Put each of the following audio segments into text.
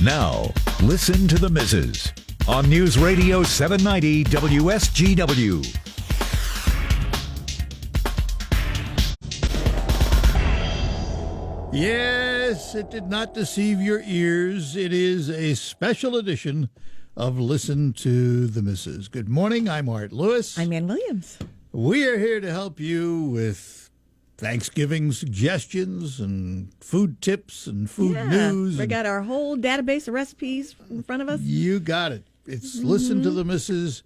Now, listen to the Misses on News Radio 790 WSGW. Yes, it did not deceive your ears. It is a special edition of Listen to the Misses. Good morning. I'm Art Lewis. I'm Ann Williams. We are here to help you with Thanksgiving suggestions and food tips and food news. We got our whole database of recipes in front of us. You got it. It's Listen to the Misses,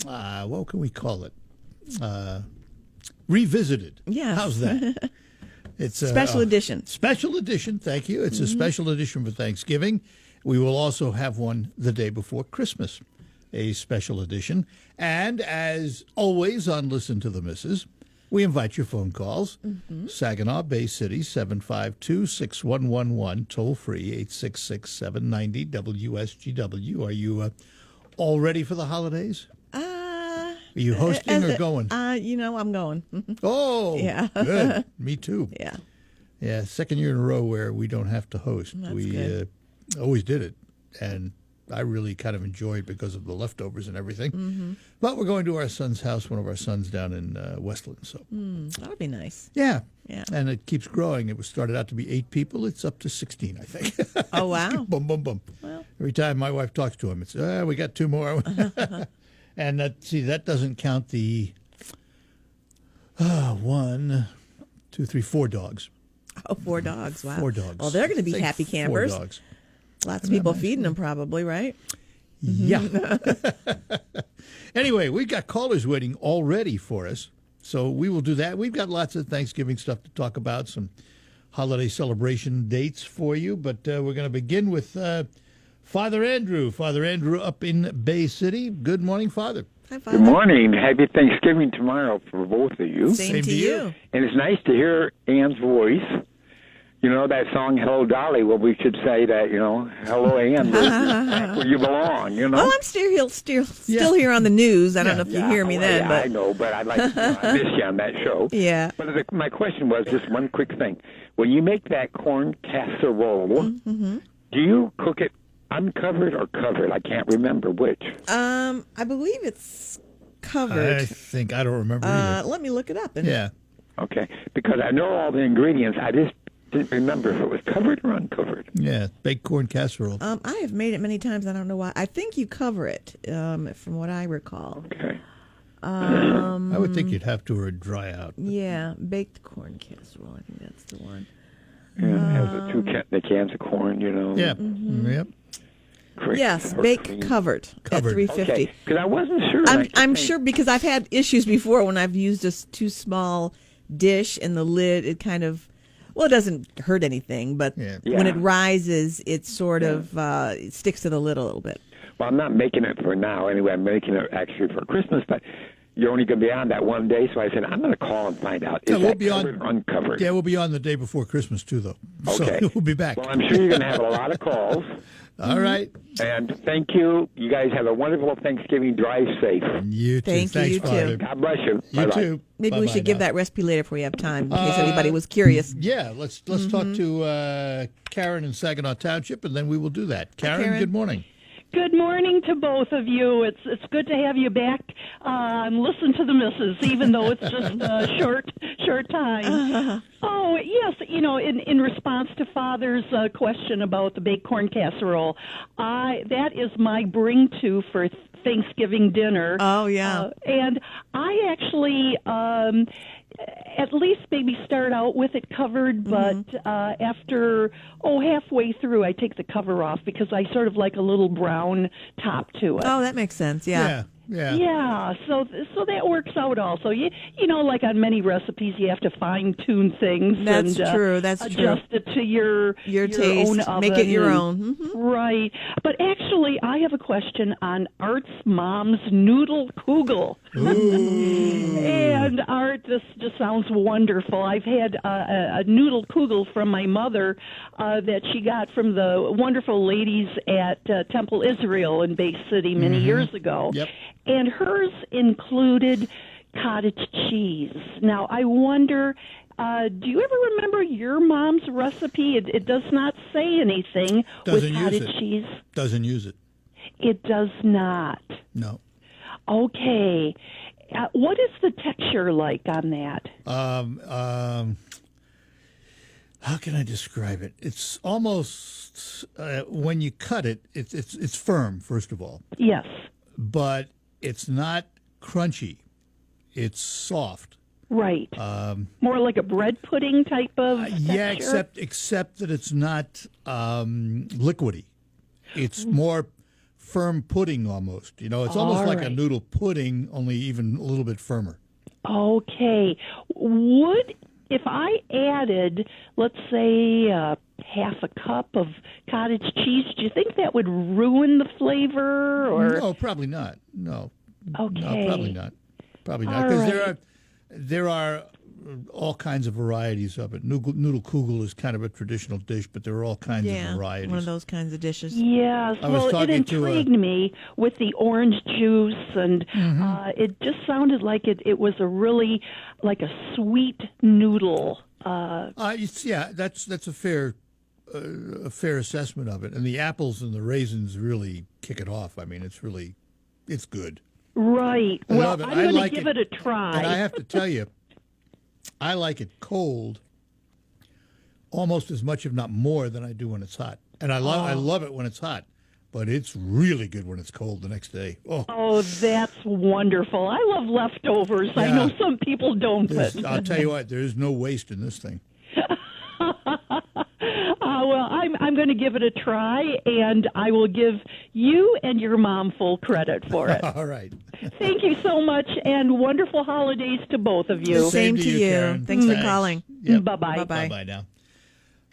what can we call it? Revisited. Yes. How's that? It's a Special edition. Special edition, thank you. It's a special edition for Thanksgiving. We will also have one the day before Christmas, a special edition. And as always on Listen to the Misses, we invite your phone calls. Saginaw Bay City, 752-6111, toll free, 866-790-WSGW. Are you all ready for the holidays? Are you hosting or going? I'm going. Oh, Yeah. Good. Me too. Yeah. Yeah, second year in a row where we don't have to host. That's We good. always did it, and I really kind of enjoyed because of the leftovers and everything. But we're going to our son's house, one of our sons down in Westland. So That would be nice. yeah, Yeah. and it keeps growing. It was started out to be 8 people. It's up to 16, I think. Oh, wow. boom, boom, boom. Well. Every time my wife talks to him, it's we got 2 more. And that doesn't count the 1, 2, 3, 4 dogs. Oh, 4 dogs. Wow. 4 dogs. Well, they're going to be I think happy 4 campers. dogs. Lots of people feeding them probably, right? Yeah. Anyway, we've got callers waiting already for us, so we will do that. We've got lots of Thanksgiving stuff to talk about, some holiday celebration dates for you, but we're going to begin with Father Andrew. Father Andrew up in Bay City. Good morning, Father. Hi, Father. Good morning. Happy Thanksgiving tomorrow for both of you. Same to you. And it's nice to hear Ann's voice. You know that song, Hello, Dolly? Well, we should say that, hello, Ann, back where you belong, Oh, I'm still here on the news. I don't know if you hear me then, yeah, but I know, but I miss you on that show. yeah. But my question was just one quick thing. When you make that corn casserole, do you cook it uncovered or covered? I can't remember which. I believe it's covered. I don't remember either. Let me look it up. Yeah. Okay, because I know all the ingredients. I just didn't remember if it was covered or uncovered. Yeah, baked corn casserole. I have made it many times. I don't know why. I think you cover it, from what I recall. Okay. I would think you'd have to or it'd dry out. Yeah, baked corn casserole. I think that's the one. Yeah, it has the cans of corn, Yeah. Yep. Crisp Yes, or bake cream. covered at Covered. $3.50. Okay, because I wasn't sure. I'm sure because I've had issues before when I've used a too small dish and the lid, it kind of, it doesn't hurt anything, but Yeah. when Yeah. it rises, it sort of it sticks to the lid a little bit. Well, I'm not making it for now. Anyway, I'm making it actually for Christmas, but you're only going to be on that one day, so I said, I'm going to call and find out. Is that covered or uncovered? Yeah, we'll be on the day before Christmas, too, though. Okay. So we'll be back. Well, I'm sure you're going to have a lot of calls. All right. And thank you. You guys have a wonderful Thanksgiving. Drive safe. You too. Thank you, Thanks, you too. Father. God bless you. You Bye-bye. too. Maybe we Bye-bye should give now. that recipe later if we have time, in case anybody was curious. Yeah, let's talk to Karen in Saginaw Township, and then we will do that. Karen, good morning. Good morning to both of you. It's good to have you back. Listen to the missus, even though it's just a short time. Oh yes, in response to Father's question about the baked corn casserole, that is my bring to for Thanksgiving dinner. Oh yeah, and I actually. At least maybe start out with it covered, but after halfway through, I take the cover off because I sort of like a little brown top to it. Oh, that makes sense. Yeah. Yeah, so that works out also. Like on many recipes, you have to fine tune things. That's and, true. That's adjust true. it to your taste. own oven. Make it your own. Right. But actually, I have a question on Art's mom's noodle kugel. And Art, this just sounds wonderful. I've had a noodle kugel from my mother that she got from the wonderful ladies at Temple Israel in Bay City many years ago. Yep. And hers included cottage cheese. Now, I wonder Do you ever remember your mom's recipe? It does not say anything Doesn't with use cottage it. cheese. Doesn't use it. It does not. No. Okay. What is the texture like on that? How can I describe it? It's almost when you cut it, it's firm first of all, Yes. but it's not crunchy. It's soft. Right. More like a bread pudding type of Yeah, texture? except that it's not liquidy. It's more firm pudding almost. You know, it's almost All like a right. noodle pudding, only even a little bit firmer. Okay. If I added, let's say, half a cup of cottage cheese, do you think that would ruin the flavor? Or No, probably not. No. Okay. No, probably not. Probably not. All Because right. there are all kinds of varieties of it. Noodle kugel is kind of a traditional dish, but there are all kinds of Yeah, varieties. one of those kinds of dishes. Yes, I was well, it talking to a- intrigued me with the orange juice, and it just sounded like it was a really like a sweet noodle. Yeah, that's a fair assessment of it. And the apples and the raisins really kick it off. I mean, it's good. Right. I Well, love it. I'm I going to like give it. it a try. And I have to tell you, I like it cold almost as much, if not more, than I do when it's hot. And I love it when it's hot, but it's really good when it's cold the next day. Oh, Oh, that's wonderful. I love leftovers. I Yeah. know some people don't, but I'll tell you what, there is no waste in this thing. well, I'm going to give it a try, and I will give you and your mom full credit for it. All right. Thank you so much, and wonderful holidays to both of you. Same Same to to you, you. Karen. Thanks for Thanks. calling. Yep. Bye-bye. Bye-bye. Bye now.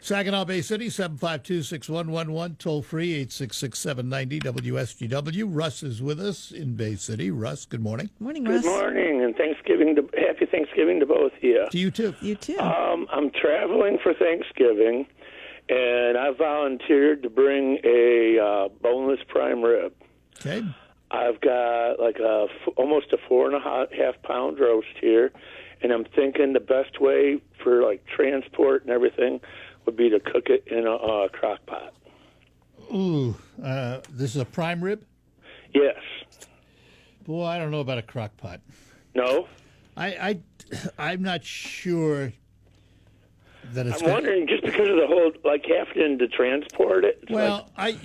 Saginaw Bay City, 752-6111, toll free, 866-790 WSGW. Russ is with us in Bay City. Russ, good morning. Morning, Good Russ. morning, and happy Thanksgiving to both of you. To you, too. You too. I'm traveling for Thanksgiving, and I volunteered to bring a boneless prime rib. Okay. I've got like almost a 4.5 pound roast here, and I'm thinking the best way for like transport and everything would be to cook it in a crock pot. Ooh, this is a prime rib? Yes. Boy, I don't know about a crock pot. No? I'm not sure that it's I'm wondering, just because of the whole, like, having to transport it. It's Well, like, wow.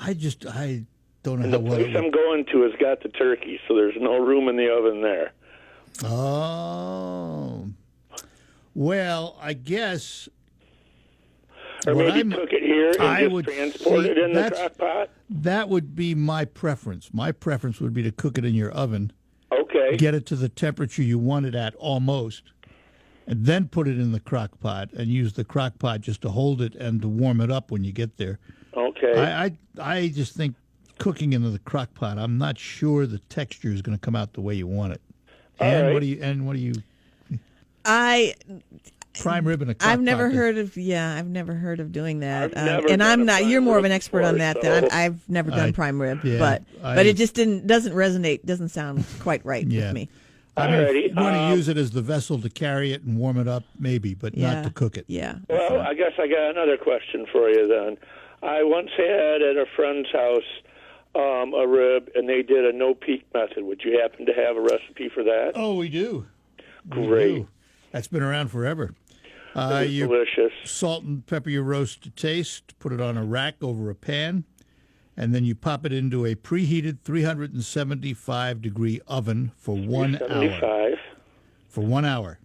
I don't know and how the well place I'm going to has got the turkey, so there's no room in the oven there. Oh. Well, I guess. Or what maybe I'm- cook it here and I just would transport see- it in the that's- crock pot? That would be my preference. My preference would be to cook it in your oven, Okay. get it to the temperature you want it at almost, and then put it in the crock pot and use the crock pot just to hold it and to warm it up when you get there. Okay. I just think cooking into the crock pot, I'm not sure the texture is going to come out the way you want it. All And right. what do you I prime rib in a crock pot? I've never then? heard of doing that. I've never and done I'm a not. prime You're more of rib an expert on before, that. so- Than I've never done prime rib, yeah, but it just doesn't resonate. Doesn't sound quite right Yeah. with me. I mean, Alrighty, if you want to use it as the vessel to carry it and warm it up, maybe, but Yeah. not to cook it. Yeah. Well, I guess I got another question for you then. I once had at a friend's house a rib, and they did a no-peak method. Would you happen to have a recipe for that? Oh, we do. We Great. do. That's been around forever. It was You delicious. salt and pepper your roast to taste, put it on a rack over a pan, and then you pop it into a preheated 375-degree oven for 1 hour. 75 For 1 hour.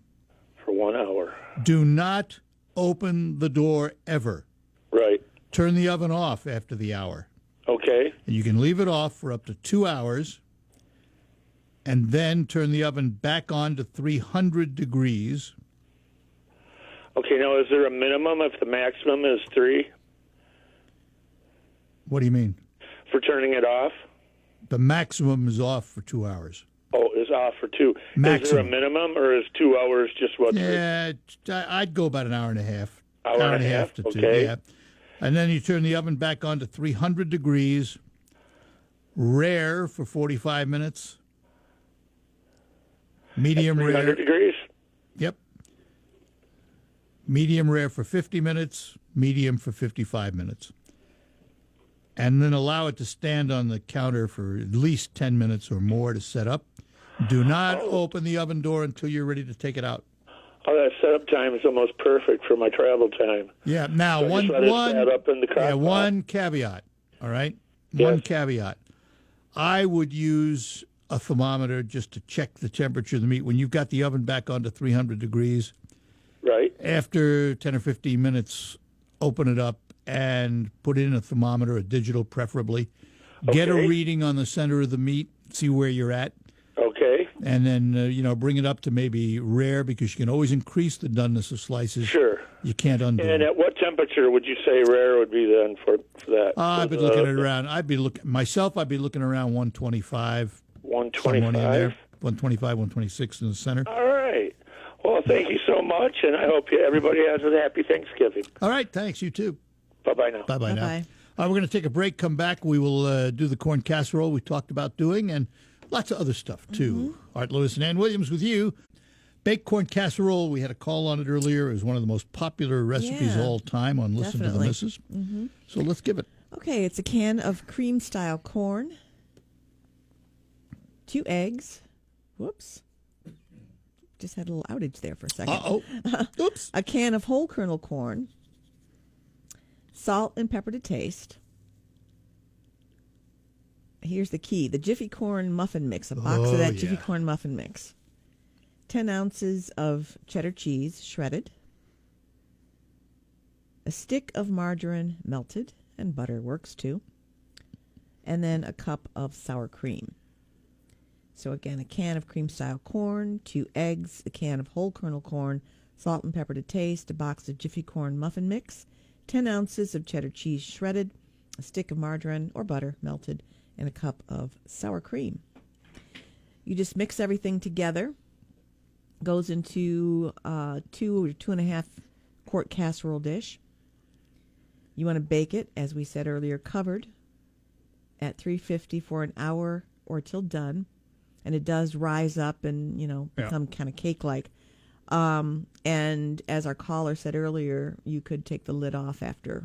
for 1 hour. Do not open the door ever. Right. Turn the oven off after the hour. Okay. And you can leave it off for up to 2 hours, and then turn the oven back on to 300 degrees. Okay, now is there a minimum if the maximum is 3 What do you mean? for turning it off? The maximum is off for 2 hours. Oh, is off for 2. Is there a Maximum. minimum, or is 2 hours just what? Yeah, I'd go about an hour and a half. Hour and a half, to 2, okay. yeah. And then you turn the oven back on to 300 degrees, rare for 45 minutes, medium 300 rare. degrees? Yep. Medium rare for 50 minutes, medium for 55 minutes. And then allow it to stand on the counter for at least 10 minutes or more to set up. Do not open the oven door until you're ready to take it out. Oh, that setup time is almost perfect for my travel time. Yeah. Now, So just let it set up in the crock pot. one caveat. All right. Yes. One caveat. I would use a thermometer just to check the temperature of the meat. When you've got the oven back onto 300 degrees, Right? after 10 or 15 minutes, open it up and put in a thermometer, a digital preferably. Get a Okay. reading on the center of the meat, see where you're at, Okay. and then, bring it up to maybe rare because you can always increase the doneness of slices. Sure. You can't undo And it. at what temperature would you say rare would be then for that? I'd be looking at around, I'd be looking around 125. Somewhere in 125? there. 125, 126 in the center. All right. Well, thank you so much, and I hope everybody has a happy Thanksgiving. All right, thanks. You too. Bye-bye now. Bye-bye now. Bye-bye. All right, we're going to take a break, come back. We will do the corn casserole we talked about doing and lots of other stuff, too. Art Lewis and Ann Williams with you. Baked corn casserole, we had a call on it earlier. It was one of the most popular recipes of Yeah, all time on Listen to the definitely. Missus. So let's give it. Okay, it's a can of cream-style corn, 2 eggs. Whoops. Just had a little outage there for a second. Uh-oh. Oops. A can of whole kernel corn, salt and pepper to taste. Here's the key, the Jiffy Corn muffin mix, a box of that Jiffy yeah. Corn muffin mix. 10 ounces of cheddar cheese shredded. A stick of margarine melted, and butter works too. And then a cup of sour cream. So again, a can of cream-style corn, 2 eggs, a can of whole kernel corn, salt and pepper to taste, a box of Jiffy Corn muffin mix, 10 ounces of cheddar cheese shredded, a stick of margarine or butter melted, and a cup of sour cream. You just mix everything together. Goes into 2 or 2.5 quart casserole dish. You want to bake it, as we said earlier, covered at 350 for an hour or till done. And it does rise up and, become kind of cake-like. And as our caller said earlier, you could take the lid off after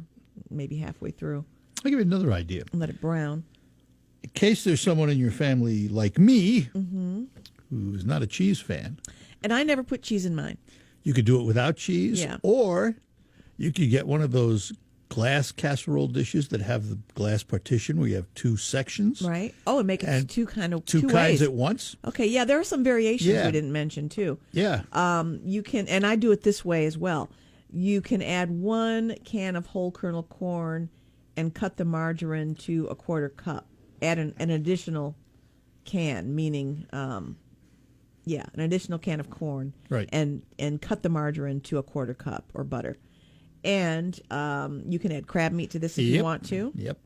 maybe halfway through I'll give you another idea. and let it brown. In case there's someone in your family like me who's not a cheese fan, And I never put cheese in mine. you could do it without cheese, Yeah. or you could get one of those glass casserole dishes that have the glass partition where you have 2 sections, Right? Oh, and make it And two two kinds ways. at once. Okay, yeah, there are some variations Yeah. we didn't mention too. Yeah. You can, and I do it this way as well. You can add 1 can of whole kernel corn and cut the margarine to a 1/4 cup. Add an additional can, meaning, an additional can of corn. Right. And cut the margarine to a 1/4 cup or butter. And you can add crab meat to this if you Yep. want to. Yep.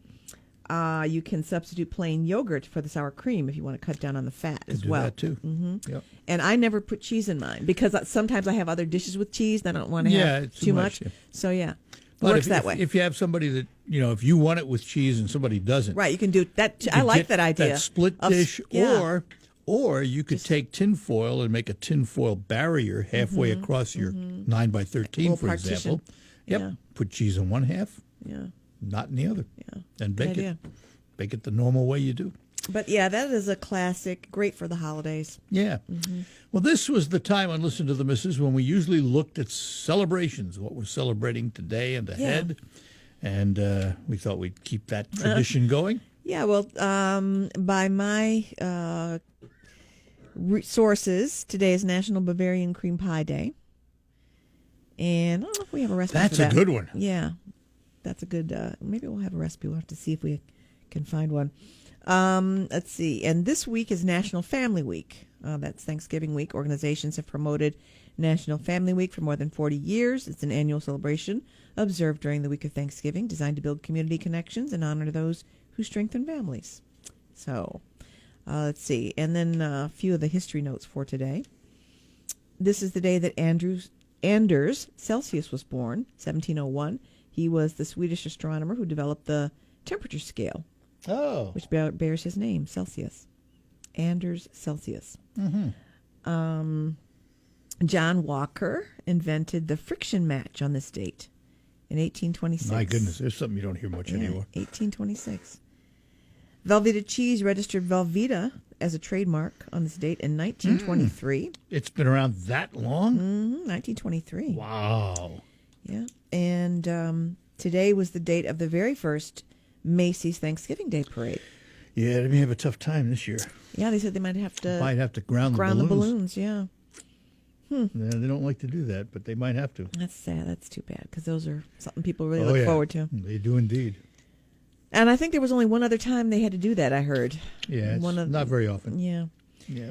You can substitute plain yogurt for the sour cream if you want to cut down on the fat as Do well. that too. Mm-hmm. Yep. And I never put cheese in mine because sometimes I have other dishes with cheese and I don't want to Yeah, have it's too too much. much, yeah. So yeah, it But works if, that if, way. If you have somebody that, if you want it with cheese and somebody doesn't. Right, you can do that. you I could like get that idea. That split of- dish, yeah. or you could take tinfoil and make a tinfoil barrier halfway across your 9 by 13, Little for partition. example. Yep. Yeah. Put cheese in one half, Yeah, not in the other. yeah. And Good bake it. idea. Bake it the normal way you do. But yeah, that is a classic. Great for the holidays. Yeah. Well, this was the time on Listen to the Missus when we usually looked at celebrations, what we're celebrating today and ahead. And we thought we'd keep that tradition going. Yeah, well, by my sources, today is National Bavarian Cream Pie Day. And I don't know if we have a recipe That's for a that. good one. Yeah, that's a good, maybe we'll have a recipe. We'll have to see if we can find one. Let's see. And this week is National Family Week. That's Thanksgiving week. Organizations have promoted National Family Week for more than 40 years. It's an annual celebration observed during the week of Thanksgiving, designed to build community connections and honor those who strengthen families. So, let's see. And then a few of the history notes for today. This is the day that Anders Celsius was born, 1701. He was the Swedish astronomer who developed the temperature scale. Oh. which bears his name, Celsius. Anders Celsius. John Walker invented the friction match on this date in 1826. My goodness, there's something you don't hear much Yeah, anymore. 1826. Velveeta cheese registered Velveeta as a trademark on this date in 1923. It's been around that long? 1923. Wow. Yeah. And today was the date of the very first Macy's Thanksgiving Day Parade. Yeah, they may have a tough time this year. Yeah, they said they might have to Might have to ground the ground the balloons. balloons. Yeah. Yeah, they don't like to do that, but they might have to. That's sad. That's too bad because those are something people really Oh, look yeah. forward to. They do indeed. And I think there was only one other time they had to do that, I heard. Yeah, it's not very often. Yeah. Yeah.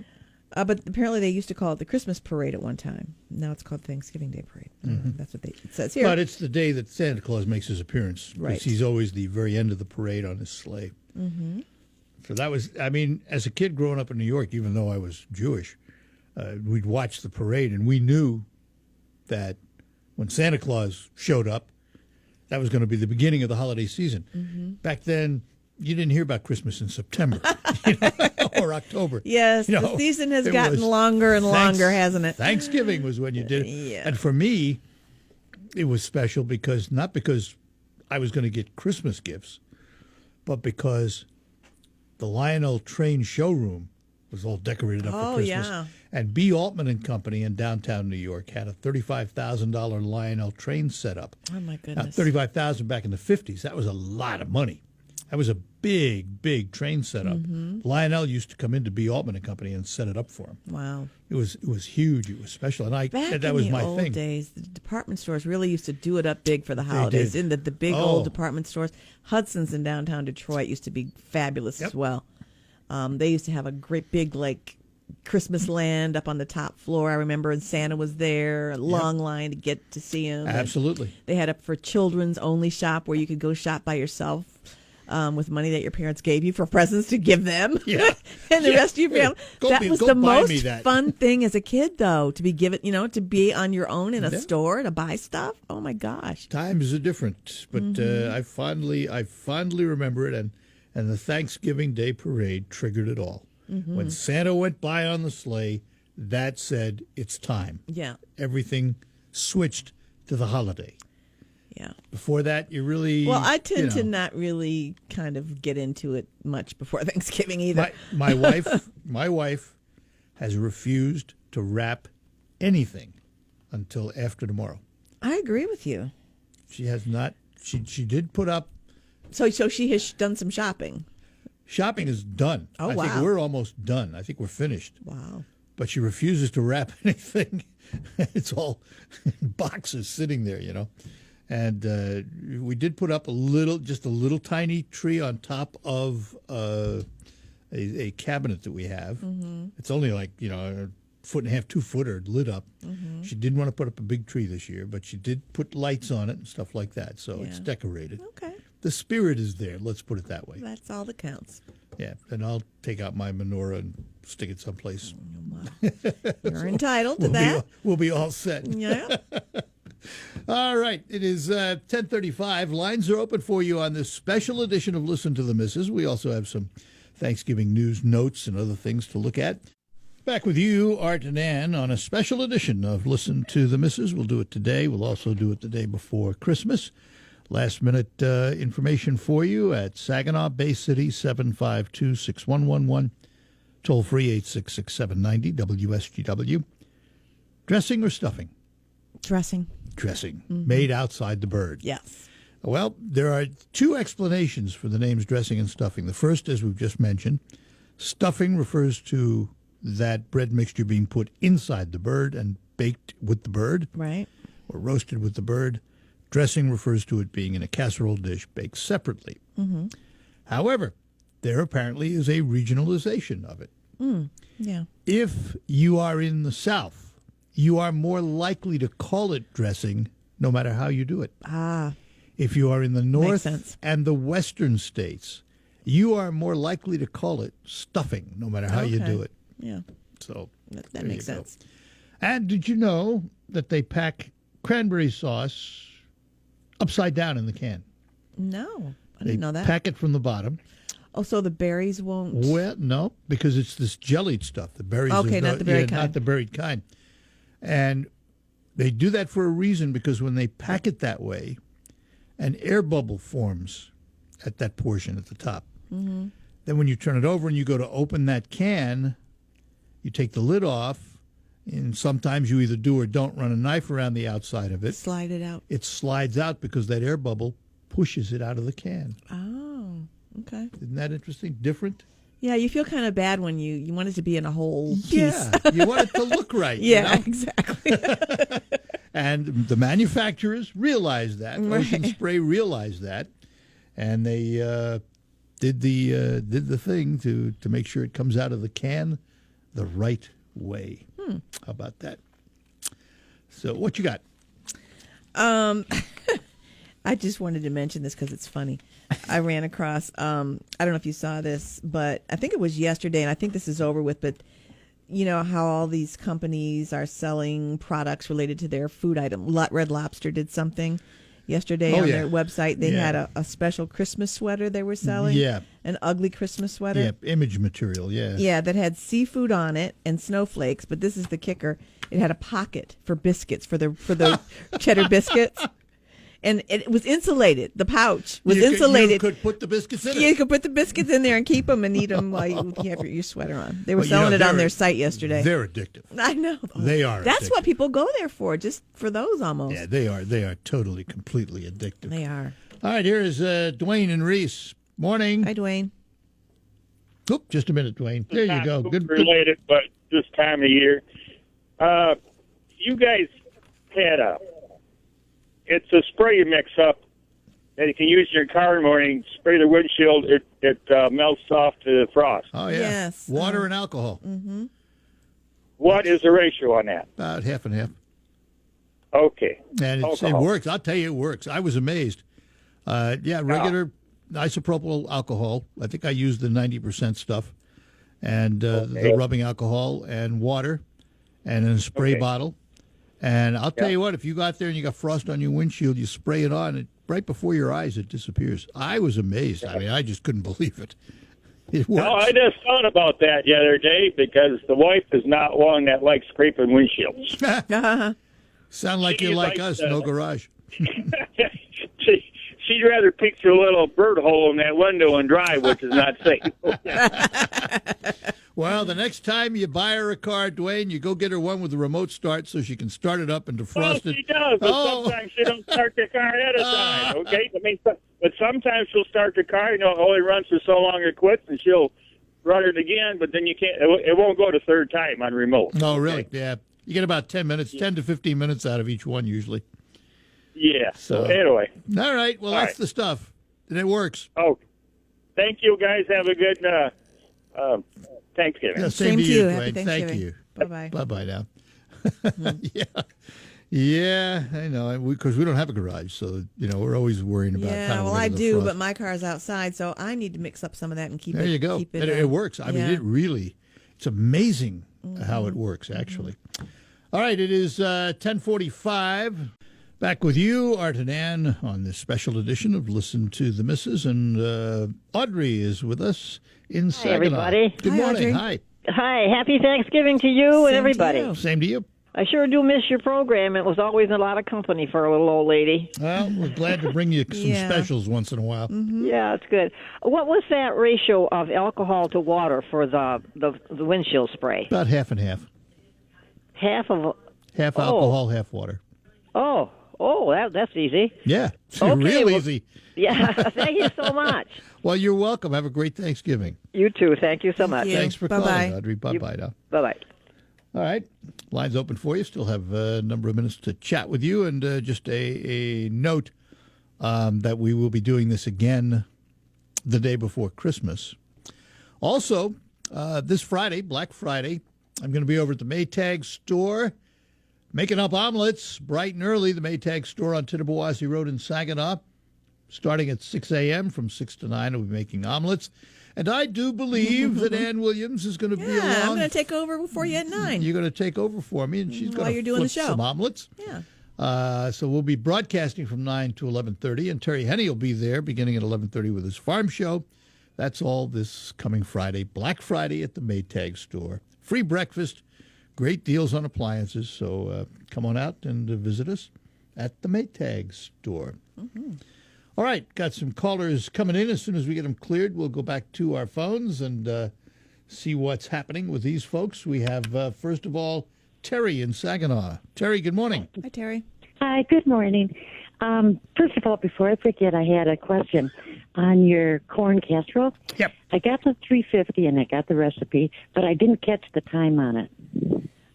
But apparently they used to call it the Christmas Parade at one time. Now it's called Thanksgiving Day Parade. That's what it says here. But it's the day that Santa Claus makes his appearance. Because Right. he's always the very end of the parade on his sleigh. Mm-hmm. So that was, I mean, as a kid growing up in New York, even though I was Jewish, we'd watch the parade and we knew that when Santa Claus showed up, that was going to be the beginning of the holiday season. Back then, you didn't hear about Christmas in September or October. Yes, You the know, season has it gotten was longer and longer, hasn't it? Thanksgiving was when you did it. Yeah. And for me, it was special because not because I was going to get Christmas gifts, but because the Lionel Train showroom was all decorated up for Oh, Christmas. yeah. And B. Altman and Company in downtown New York had a $35,000 Lionel Train set up. Oh, my Now, goodness. $35,000 back in the 50s, that was a lot of money. That was a big, big train setup. Lionel used to come into B. Altman and Company and set it up for him. Wow. It was huge. It was special, and Back that in was the my old thing. days, the department stores really used to do it up big for the holidays. did. In the big Oh. old department stores. Hudson's in downtown Detroit used to be fabulous Yep. as well. They used to have a great big, like, Christmas land up on the top floor. I remember, and Santa was there, a long line to get to see him. And Absolutely. they had up for children's only shop where you could go shop by yourself. With money that your parents gave you for presents to give them, Yeah. and the Yeah. rest of your family. Go That be- was go the buy most me that. fun thing as a kid, though, to be given, to be on your own in a Yeah. store to buy stuff. Oh my gosh! Times are different, but I fondly remember it, and the Thanksgiving Day Parade triggered it all. When Santa went by on the sleigh, that said, it's time. Yeah, Everything switched to the holiday. yeah. Before that, you really Well, I tend to you know, not really kind of get into it much before Thanksgiving either. My wife has refused to wrap anything until after tomorrow. I agree with you. She has not. She did put up. So she has done some shopping. Shopping is done. Oh, I think wow. we're almost done. I think we're finished. Wow. But she refuses to wrap anything. It's all boxes sitting there, And we did put up just a little tiny tree on top of a cabinet that we have. It's only like, a foot and a half, 2 footer lit up. She didn't want to put up a big tree this year, but she did put lights on it and stuff like that. So it's Yeah. decorated. Okay, The spirit is there. Let's put it that way. that's all that counts. Yeah. And I'll take out my menorah and stick it someplace. You're entitled to that. We'll be all set. Yeah. All right. It is 10:35. Lines are open for you on this special edition of Listen to the Missus. We also have some Thanksgiving news notes and other things to look at. Back with you, Art and Ann, on a special edition of Listen to the Missus. We'll do it today. We'll also do it the day before Christmas. Last minute information for you at Saginaw Bay City, 752-6111. Toll free 866-790 WSGW. Dressing or stuffing? Dressing. Dressing. Made outside the bird. Yes. Well, there are two explanations for the names dressing and stuffing. The first, as we've just mentioned, stuffing refers to that bread mixture being put inside the bird and baked with the bird Right. or roasted with the bird. Dressing refers to it being in a casserole dish baked separately. However, there apparently is a regionalization of it. Yeah. If you are in the South, you are more likely to call it dressing no matter how you do it. Ah. If you are in the North sense. and the Western states, you are more likely to call it stuffing no matter how you Okay. do it. Yeah. So That there makes you go. sense. And did you know that they pack cranberry sauce upside down in the can? No, I They didn't know that. pack it from the bottom. Oh, so the berries won't. Well, no, because it's this jellied stuff. The berries. Okay, are not the berry kind. Not the berried kind. And they do that for a reason, because when they pack it that way, an air bubble forms at that portion at the top. Mm-hmm. Then when you turn it over and you go to open that can, you take the lid off, and sometimes you either do or don't run a knife around the outside of it. Slide it out. It slides out because that air bubble pushes it out of the can. Oh, okay. Isn't that interesting? Different? Yeah, you feel kind of bad when you want it to be in a whole piece. Yeah, you want it to look right. Yeah, you know? exactly. And the manufacturers realized that. Right. Ocean Spray realized that, and they did the thing to make sure it comes out of the can the right way. How about that? So, what you got? I just wanted to mention this because it's funny. I ran across, I don't know if you saw this, but I think it was yesterday, and I think this is over with, but you know how all these companies are selling products related to their food item. Red Lobster did something yesterday on their website. They had a special Christmas sweater they were selling. Yeah. An ugly Christmas sweater. Yeah, image material, yeah. Yeah, that had seafood on it and snowflakes, but this is the kicker. It had a pocket for biscuits, for the cheddar biscuits. And it was insulated. The pouch was insulated. You could put the biscuits in it. You could put the biscuits in there and keep them and eat them while you have your sweater on. They were selling it on their site yesterday. They're addictive. I know. They are That's addictive. what people go there for, just for those almost. Yeah, they are. They are totally, completely addictive. They are. All right, here is Dwayne and Reese. Morning. Hi, Dwayne. Oop, just a minute, Dwayne. There you go. Good. Related, but this time of year. You guys had it's a spray you mix up that you can use in your car in the morning, spray the windshield, it melts off to the frost. Oh, yeah. Yes. Water and alcohol. Mm-hmm. What is the ratio on that? About half and half. Okay. And it Alcohol. works. I'll tell you, it works. I was amazed. Regular isopropyl alcohol. I think I used the 90% stuff. And the rubbing alcohol and water and in a spray bottle. And I'll tell you what, if you go out there and you got frost on your windshield, you spray it on, it right before your eyes, it disappears. I was amazed. I mean, I just couldn't believe it. It works. No, I just thought about that the other day because the wife is not one that likes scraping windshields. Sound like She you're like likes, us, no garage. She'd rather picture a little bird hole in that window and drive, which is not safe. Well, the next time you buy her a car, Dwayne, you go get her one with a remote start so she can start it up and defrost it. She does, but sometimes she don't start the car ahead of time, okay? I mean, but sometimes she'll start the car, it only runs for so long it quits, and she'll run it again, but then you can't, it won't go to third time on remote. Oh, really? Yeah. You get about 10 minutes, 10 to 15 minutes out of each one usually. Yeah, So anyway. All right. Well, that's the stuff. And it works. Oh, thank you, guys. Have a good Thanksgiving. Yeah, Same to to you, you. Happy Dwayne. Thank Thanksgiving. you. Bye-bye. Bye-bye now. Yeah, I know. Because we don't have a garage, so, we're always worrying about Yeah, kind of well, where I the do, frost- but my car's outside, so I need to mix up some of that and keep it. There you go. Keep It works. I mean, yeah. it really, it's amazing how it works, actually. All right, it is 10:45. Back with you, Art and Ann, on this special edition of Listen to the Missus. And Audrey is with us in Saginaw. everybody. Good Hi, morning. Audrey. Hi. Hi, happy Thanksgiving to you Same and to everybody. you. Same to you. I sure do miss your program. It was always a lot of company for a little old lady. Well, we're glad to bring you some Yeah. specials once in a while. Yeah, it's good. What was that ratio of alcohol to water for the windshield spray? About half and half. Half of. Half alcohol, half water. That's easy. Yeah, it's Okay, real well- easy. Yeah, thank you so much. Well, you're welcome. Have a great Thanksgiving. You too. Thank you so much. you. Thanks for Bye-bye. calling, Audrey. Bye-bye now. Bye-bye. All right. Line's open for you. Still have a number of minutes to chat with you. And just a note that we will be doing this again the day before Christmas. Also, this Friday, Black Friday, I'm going to be over at the Maytag store making up omelets bright and early. The Maytag store on Tittabawassee Road in Saginaw. Starting at 6 a.m. from 6 to 9, we'll be making omelets. And I do believe that Ann Williams is going to be Yeah, I'm along. going to take over for you at 9. You're going to take over for me, and she's While going you're to doing the flip show. some omelets. Yeah. So we'll be broadcasting from 9 to 11:30, and Terry Henney will be there beginning at 11:30 with his farm show. That's all this coming Friday, Black Friday at the Maytag store. Free breakfast, great deals on appliances. So come on out and visit us at the Maytag store. All right, got some callers coming in. As soon as we get them cleared, we'll go back to our phones and see what's happening with these folks. We have, first of all, Terry in Saginaw. Terry, good morning. Hi, Terry. Hi, good morning. First of all, before I forget, I had a question on your corn casserole. Yep. I got the 350 and I got the recipe, but I didn't catch the time on it.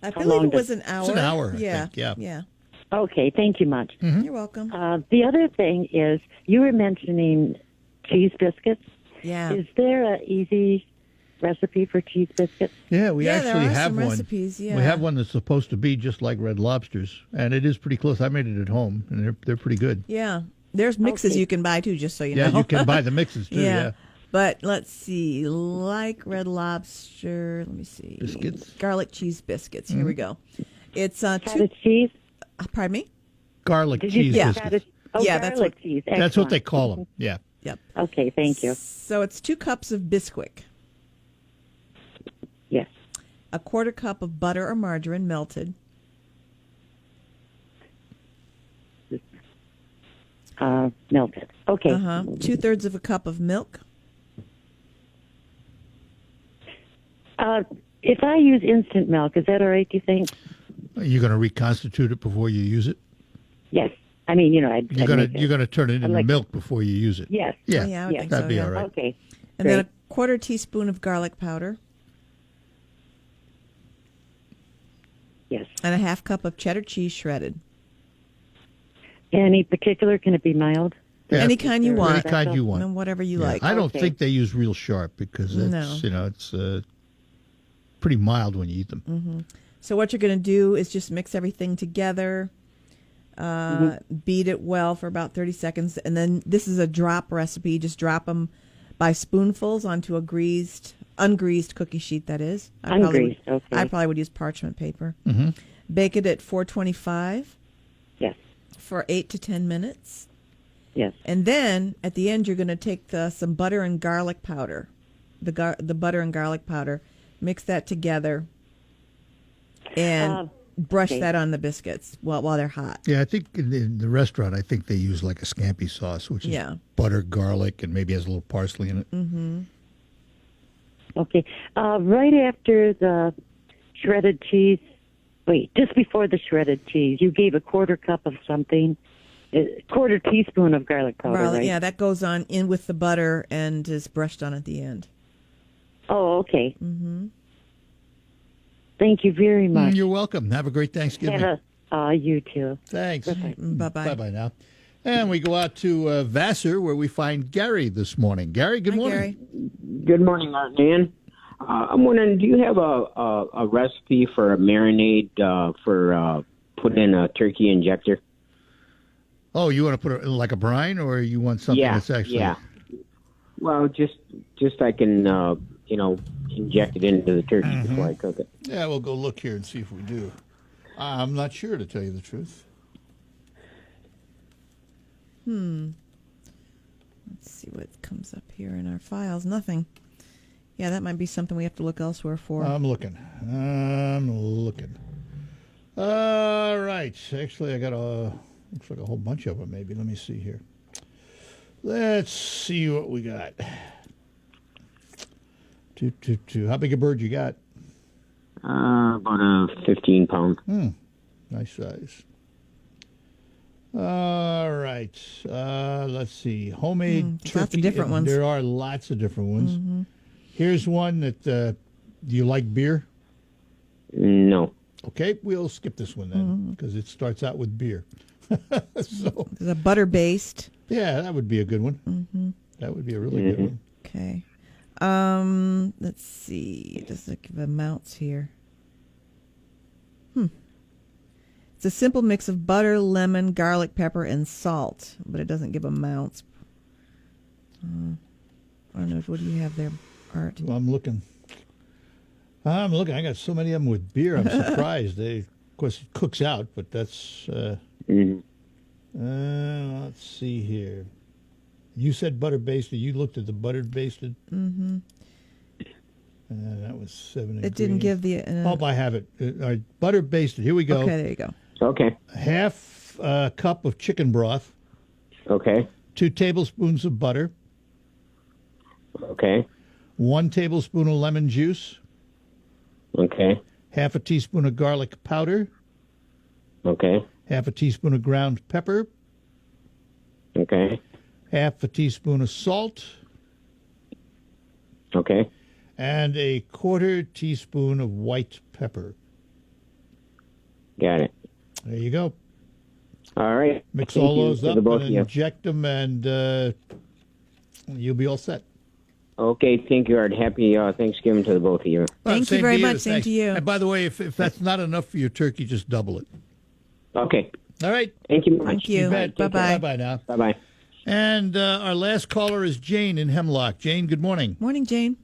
I How believe long it was an hour. It's an hour, I Yeah. think, yeah. Yeah. Okay, thank you much. You're welcome. The other thing is, you were mentioning cheese biscuits. Yeah. Is there an easy recipe for cheese biscuits? Yeah, we Yeah, there actually are have some one. recipes, yeah. We have one that's supposed to be just like Red Lobster's, and it is pretty close. I made it at home, and they're pretty good. Yeah. There's mixes Okay. you can buy too, just so you Yeah, know. you can buy the mixes too. Yeah. But let's see, like Red Lobster, let me see. Biscuits? Garlic cheese biscuits. Here we go. It's two. Cottage cheese? Pardon me? Garlic Did you cheese say biscuits. cottage? Oh, Yeah, that's garlic what- cheese. That's what they Excellent. call them. Yeah. Yep. Okay, thank you. So it's 2 cups of Bisquick, Yes. a 1/4 cup of butter or margarine melted, Melted. Okay. 2/3 of a cup of milk, If I use instant milk, is that all right, do you think? You're going to reconstitute it before you use it. Yes. I mean, you know, I'd You're make it. going to turn it into like- milk before you use it. Yes. Yeah. Yeah, I would Yes. think That'd so, be yeah. all right. Okay. and then a 1/4 teaspoon of garlic powder, Yes. and a 1/2 cup of cheddar cheese shredded. Any particular? Can it be mild? Yeah. Any kind you Any want. Any kind you want. And whatever you Yeah. like. I don't Okay. think they use real sharp because it's, No. it's pretty mild when you eat them. So what you're going to do is just mix everything together, beat it well for about 30 seconds, and then this is a drop recipe. Just drop them by spoonfuls onto a ungreased cookie sheet, that is. Ungreased, okay. I probably would use parchment paper. Mm-hmm. Bake it at 425 Yes. for 8 to 10 minutes. Yes. And then at the end, you're going to take some butter and garlic powder, the butter and garlic powder, mix that together, and brush okay. that on the biscuits while they're hot. Yeah, I think in the restaurant, I think they use like a scampi sauce, which is Yeah. butter, garlic, and maybe has a little parsley in it. Mm-hmm. Okay. Right after the shredded cheese, just before the shredded cheese, you gave a 1/4 cup of something, 1/4 teaspoon of garlic powder, Garlic, right? yeah, that goes on in with the butter and is brushed on at the end. Oh, okay. Mm-hmm. Thank you very much. You're welcome. Have a great Thanksgiving. You too. Thanks. Bye-bye. Bye-bye now. And we go out to Vassar, where we find Gary this morning. Gary, good Hi, morning. Gary. Good morning, Art and Ann. I'm wondering, do you have a recipe for a marinade for putting in a turkey injector? Oh, you want to put it in like a brine, or you want something that's actually... Yeah. Well, just I can, inject it into the turkey before I cook it. Yeah, we'll go look here and see if we do. I'm not sure, to tell you the truth. Let's see what comes up here in our files. Nothing. Yeah, that might be something we have to look elsewhere for. I'm looking. All right. Actually, I got looks like a whole bunch of them, maybe. Let me see here. Let's see what we got. How big a bird you got? About a 15-pound. Nice size. All right. Let's see. Homemade turkey. Lots of different ones. There are lots of different ones. Here's one that, do you like beer? No. Okay, we'll skip this one then, because it starts out with beer. So, There's a butter based. yeah, that would be a good one. That would be a really good one. Okay. Let's see. Does it give amounts here? It's a simple mix of butter, lemon, garlic, pepper, and salt, but it doesn't give amounts. I don't know. What do you have there, Art? Well, I'm looking. I got so many of them with beer. I'm surprised. Of course, it cooks out, but that's. Let's see here. You said butter basted. You looked at the buttered basted. Mm-hmm. That was 7 It didn't give the. Oh, I have it. All right, butter basted. Here we go. Okay, there you go. Okay. Half a cup of chicken broth. Okay. 2 tablespoons of butter. Okay. 1 tablespoon of lemon juice. Okay. Half a teaspoon of garlic powder. Okay. Half a teaspoon of ground pepper. Okay. Half a teaspoon of salt. Okay. And a 1/4 teaspoon of white pepper. Got it. There you go. All right. Mix Thank all you those to up the both and of you. inject them, and you'll be all set. Okay, thank you, Art. Happy Thanksgiving to the both of you. Thank same you very to much. Same Thanks. to you. And by the way, if that's not enough for your turkey, just double it. Okay. All right. Thank you much. Thank you. bet. Bye-bye. Bye-bye now. Bye-bye. And our last caller is Jane in Hemlock. Jane, good morning. Morning, Jane.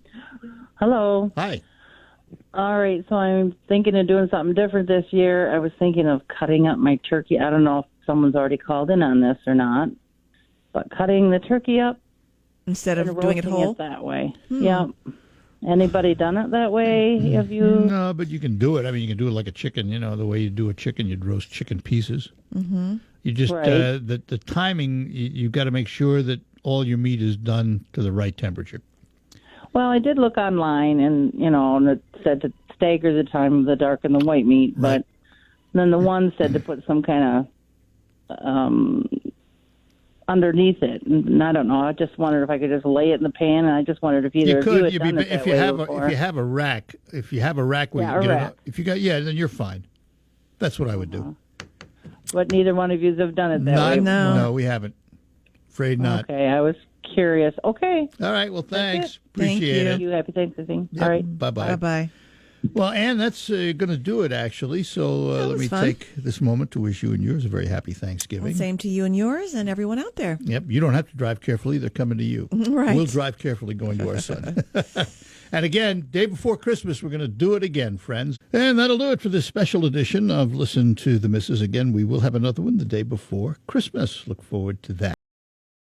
Hello. Hi. All right, so I'm thinking of doing something different this year. I was thinking of cutting up my turkey. I don't know if someone's already called in on this or not, but cutting the turkey up Instead of and doing it roasting whole? that way. Yeah. Anybody done it that way? Have you? No, but you can do it. I mean, you can do it like a chicken. You know, the way you do a chicken, you'd roast chicken pieces. Mm-hmm. You just, Right. the timing, you've got to make sure that all your meat is done to the right temperature. Well, I did look online, and and it said to stagger the time of the dark and the white meat, Right. but then the one said to put some kind of underneath it, and I don't know. I just wondered if I could just lay it in the pan, and I just wondered if either You of you could, had done it that if you way have before. if you have a rack, where Yeah, you a get it rack. up, if you got then you're fine. That's what I would do. But neither one of you have done it that Not, way. no, we haven't. Afraid not. Okay, I was curious. Okay. All right. Well, thanks. Thank Appreciate you. it. You happy Thanksgiving. Yep, All right. Bye-bye. Bye-bye. Well, Ann, that's going to do it, actually. So That let was me fun. take this moment to wish you and yours a very happy Thanksgiving. Well, same to you and yours and everyone out there. Yep. You don't have to drive carefully. They're coming to you. Right. We'll drive carefully going to our son. And again, day before Christmas, we're going to do it again, friends. And that'll do it for this special edition of Listen to the Missus. Again, we will have another one the day before Christmas. Look forward to that.